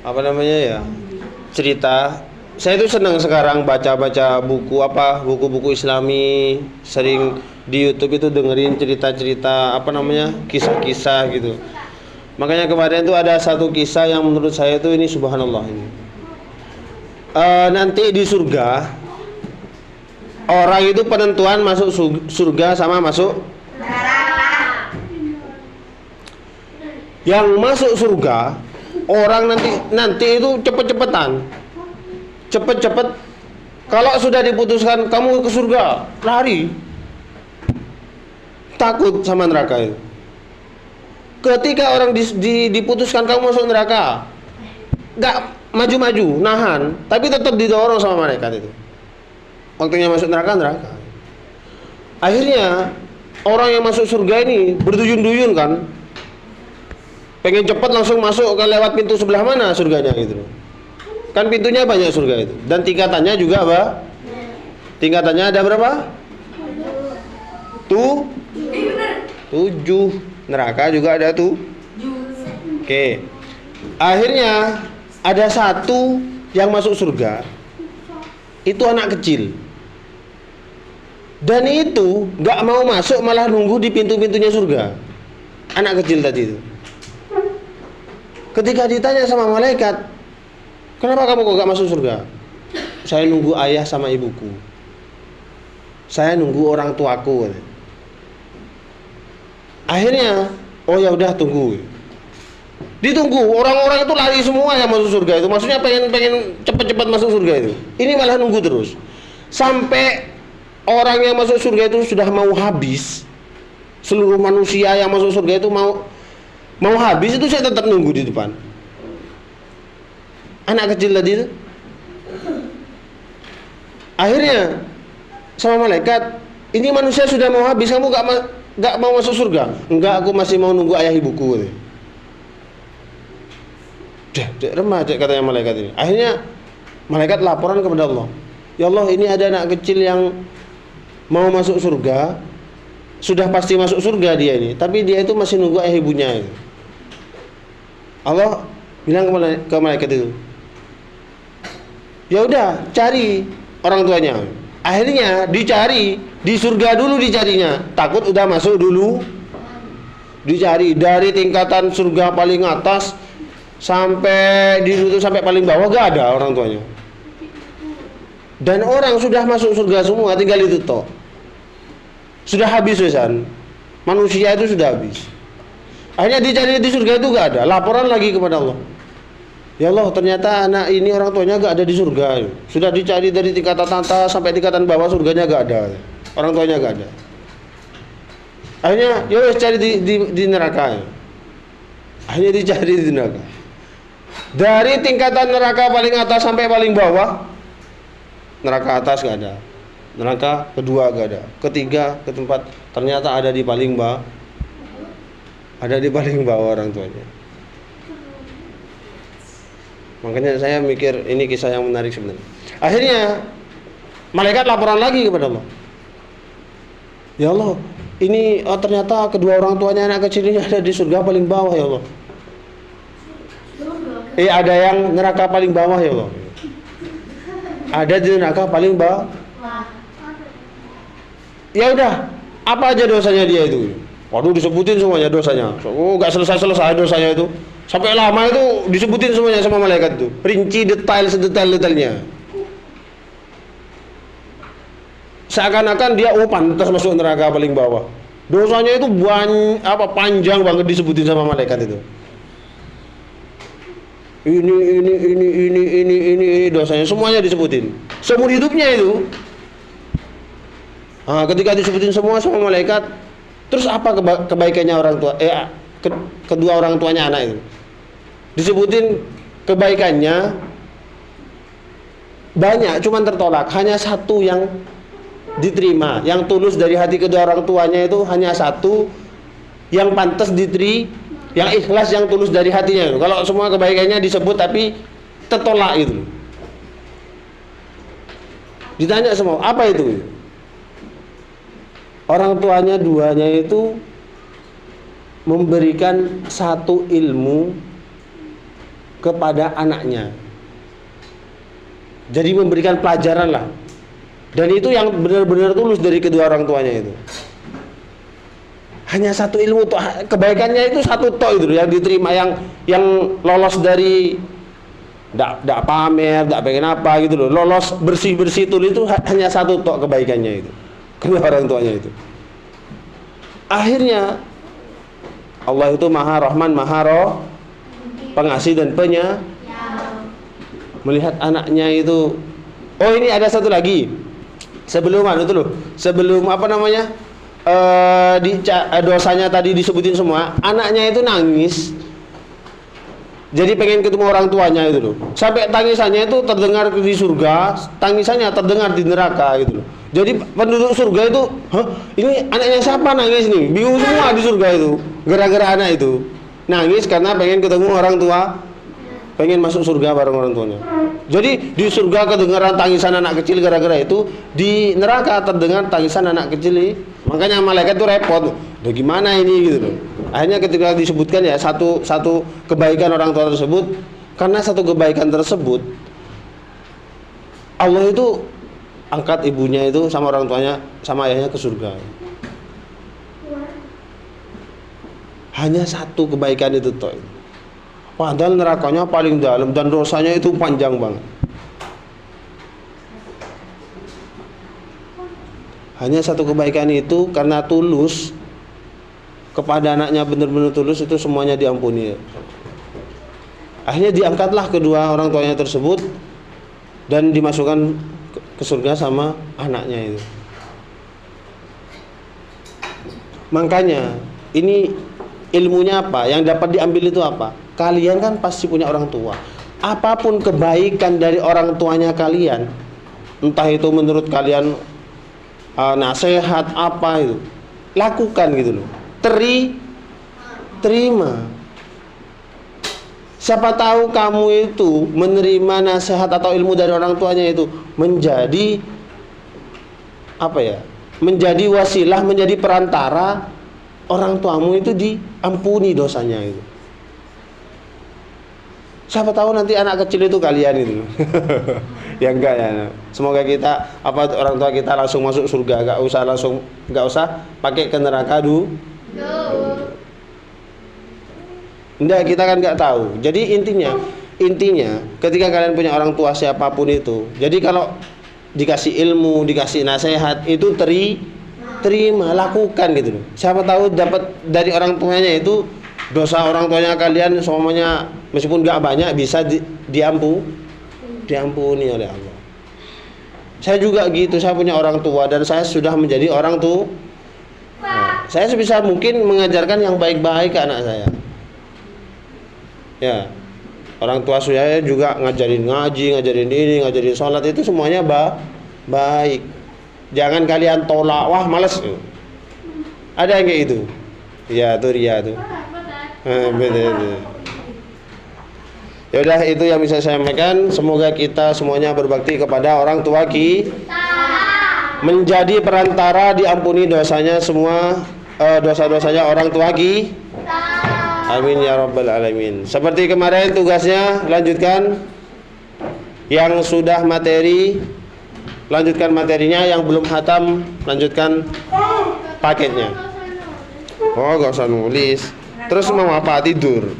apa namanya ya, cerita. Saya itu senang sekarang baca-baca buku-buku Islami, sering di YouTube itu dengerin cerita-cerita apa namanya, kisah-kisah gitu. Makanya kemarin itu ada satu kisah yang menurut saya itu ini subhanallah ini. Nanti di surga orang itu penentuan masuk surga sama masuk neraka. Yang masuk surga orang nanti itu cepet-cepetan. Cepet-cepet, kalau sudah diputuskan kamu ke surga, lari. Takut sama neraka itu. Ketika orang diputuskan kamu masuk neraka, gak maju-maju, nahan, tapi tetap didorong sama malaikat itu. Waktunya masuk neraka. Akhirnya orang yang masuk surga ini berduyun-duyun kan, pengen cepat langsung masuk ke lewat pintu sebelah mana surganya gitu. Kan pintunya banyak surga itu, dan tingkatannya juga apa? Tingkatannya ada berapa? 7. Neraka juga ada tuh. Oke. Akhirnya ada satu yang masuk surga. Itu anak kecil. Dan itu nggak mau masuk, malah nunggu di pintu-pintunya surga. Anak kecil tadi itu. Ketika ditanya sama malaikat, kenapa kamu kok gak masuk surga? Saya nunggu ayah sama ibuku. Saya nunggu orang tuaku. Akhirnya, oh ya udah tunggu. Ditunggu, orang-orang itu lari semua yang masuk surga itu. Maksudnya pengen cepet-cepet masuk surga itu. Ini malah nunggu terus. Sampai orang yang masuk surga itu sudah mau habis. Seluruh manusia yang masuk surga itu mau habis, itu saya tetap nunggu di depan. Anak kecil tadi itu. Akhirnya sama malaikat, ini manusia sudah mau habis, kamu gak mau masuk surga? Enggak, aku masih mau nunggu ayah ibuku. Remaja katanya malaikat ini. Akhirnya malaikat laporan kepada Allah. Ya Allah, ini ada anak kecil yang mau masuk surga, sudah pasti masuk surga dia ini, tapi dia itu masih nunggu ayah ibunya. Allah bilang ke malaikat itu, ya udah cari orang tuanya. Akhirnya dicari di surga dulu, dicarinya. Takut udah masuk dulu, dicari dari tingkatan surga paling atas sampai sampai paling bawah gak ada orang tuanya. Dan orang sudah masuk surga semua, tinggal itu toh. Sudah habis wesan. Manusia itu sudah habis. Akhirnya dicari di surga itu gak ada. Laporan lagi kepada Allah. Ya Allah, ternyata anak ini orang tuanya gak ada di surga. Sudah dicari dari tingkatan atas sampai tingkatan bawah, surganya gak ada. Orang tuanya gak ada. Akhirnya, yuk cari di neraka. Akhirnya dicari di neraka. Dari tingkatan neraka paling atas sampai paling bawah, neraka atas gak ada. Neraka kedua gak ada. Ketiga, keempat, ternyata ada di paling bawah. Ada di paling bawah orang tuanya. Makanya saya mikir ini kisah yang menarik sebenarnya. Akhirnya malaikat laporan lagi kepada Allah. Ya Allah, ini ternyata kedua orang tuanya anak kecil ini ada di surga paling bawah ya Allah. Ada yang neraka paling bawah ya Allah. Ada di neraka paling bawah. Ya udah, apa aja dosanya dia itu? Waduh, disebutin semuanya dosanya. Oh, gak selesai dosanya itu. Sampai lama itu disebutin semuanya sama malaikat itu. Rinci detail sedetail-detailnya. Seakan-akan dia pantas masuk neraka paling bawah. Dosanya itu panjang banget disebutin sama malaikat itu. Ini dosanya semuanya disebutin. Seumur hidupnya itu. Ketika disebutin semua sama malaikat, terus apa kebaikannya orang tua? Kedua orang tuanya anak itu. Disebutin kebaikannya banyak, cuman tertolak. Hanya satu yang diterima, yang tulus dari hati kedua orang tuanya itu hanya satu yang pantas diterima, yang ikhlas, yang tulus dari hatinya. Kalau semua kebaikannya disebut tapi tertolak itu. Ditanya semua, apa itu? Orang tuanya duanya itu memberikan satu ilmu kepada anaknya. Jadi memberikan pelajaran lah. Dan itu yang benar-benar tulus dari kedua orang tuanya itu. Hanya satu ilmu tuh, kebaikannya itu satu tok itu yang diterima, yang lolos dari ndak pamer, ndak pengen apa gitu loh. Lolos bersih-bersih itu hanya satu tok kebaikannya itu. Kedua orang tuanya itu. Akhirnya Allah itu Maha Rahman, Maha Pengasih dan melihat anaknya itu. Oh, ini ada satu lagi. Sebelum apa namanya? Dosanya tadi disebutin semua, anaknya itu nangis. Jadi pengen ketemu orang tuanya itu loh. Sampai tangisannya itu terdengar di surga, tangisannya terdengar di neraka gitu loh. Jadi penduduk surga itu, ini anaknya siapa nangis nih? Bingung semua di surga itu. Gara-gara anak itu nangis karena pengen ketemu orang tua, pengen masuk surga bareng orang tuanya. Jadi di surga kedengaran tangisan anak kecil gara-gara itu, di neraka terdengar tangisan anak kecil. Makanya malaikat itu repot. Udah gimana ini gitu loh. Akhirnya ketika disebutkan ya satu kebaikan orang tua tersebut, karena satu kebaikan tersebut Allah itu angkat ibunya itu sama orang tuanya sama ayahnya ke surga. Hanya satu kebaikan itu toh. Padahal nerakanya paling dalam dan dosanya itu panjang banget. Hanya satu kebaikan itu karena tulus kepada anaknya, benar-benar tulus, itu semuanya diampuni. Akhirnya diangkatlah kedua orang tuanya tersebut dan dimasukkan ke surga sama anaknya itu. Makanya ini ilmunya apa? Yang dapat diambil itu apa? Kalian kan pasti punya orang tua. Apapun kebaikan dari orang tuanya kalian, entah itu menurut kalian nasihat apa itu, lakukan gitu loh. Terima. Siapa tahu kamu itu menerima nasihat atau ilmu dari orang tuanya itu menjadi apa ya? Menjadi wasilah, menjadi perantara orang tuamu itu diampuni dosanya itu. Siapa tahu nanti anak kecil itu kalian itu. Ya enggak ya. Semoga kita orang tua kita langsung masuk surga, enggak usah pakai ke neraka dulu. Enggak, kita kan enggak tahu. Jadi intinya ketika kalian punya orang tua siapapun itu, jadi kalau dikasih ilmu, dikasih nasihat itu terima, lakukan gitu loh. Siapa tahu dapat dari orang tuanya itu dosa orang tuanya kalian semuanya meskipun enggak banyak bisa diampuni oleh Allah. Saya juga gitu, saya punya orang tua dan saya sudah menjadi orang tua. Nah, saya sebisa mungkin mengajarkan yang baik-baik ke anak saya. Ya, orang tua saya juga ngajarin ngaji, ngajarin ini, ngajarin sholat, itu semuanya baik. Jangan kalian tolak, wah males. Ada yang kayak itu. Ya, itu ria tuh. Ya udah, itu yang bisa saya sampaikan. Semoga kita semuanya berbakti kepada orang tua kita, menjadi perantara diampuni dosanya semua, dosa-dosanya orang tua kita. Amin ya rabbal alamin. Seperti kemarin tugasnya lanjutkan. Yang sudah materi lanjutkan materinya, yang belum hatam lanjutkan paketnya. Oh, gak usah nulis. Terus mau apa? Tidur.